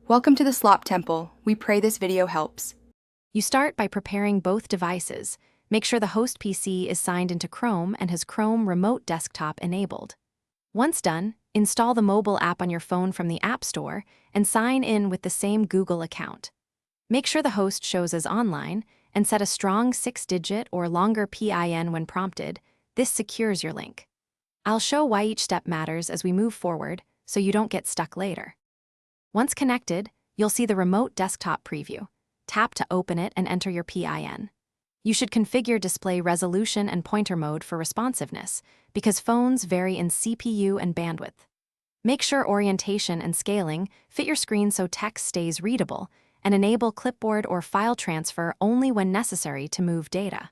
Welcome to the Slop Temple. We pray this video helps. You start by preparing both devices. Make sure the host PC is signed into Chrome and has Chrome Remote Desktop enabled. Once done, install the mobile app on your phone from the App Store and sign in with the same Google account. Make sure the host shows as online and set a strong 6-digit or longer PIN when prompted. This secures your link. I'll show why each step matters as we move forward so you don't get stuck later. Once connected, you'll see the remote desktop preview. Tap to open it and enter your PIN. You should configure display resolution and pointer mode for responsiveness because phones vary in CPU and bandwidth. Make sure orientation and scaling fit your screen so text stays readable, and enable clipboard or file transfer only when necessary to move data.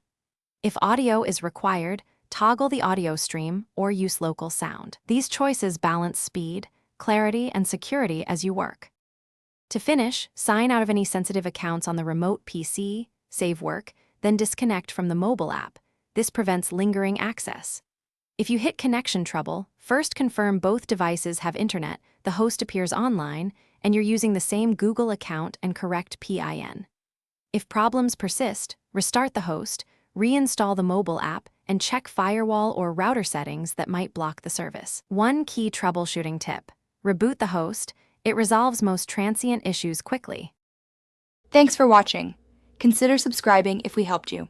If audio is required, toggle the audio stream or use local sound. These choices balance speed, clarity, and security as you work. To finish, sign out of any sensitive accounts on the remote PC, save work, then disconnect from the mobile app. This prevents lingering access. If you hit connection trouble, first confirm both devices have internet, the host appears online, and you're using the same Google account and correct PIN. If problems persist, restart the host, reinstall the mobile app, and check firewall or router settings that might block the service. One key troubleshooting tip: reboot the host. It resolves most transient issues quickly. Thanks for watching. Consider subscribing if we helped you.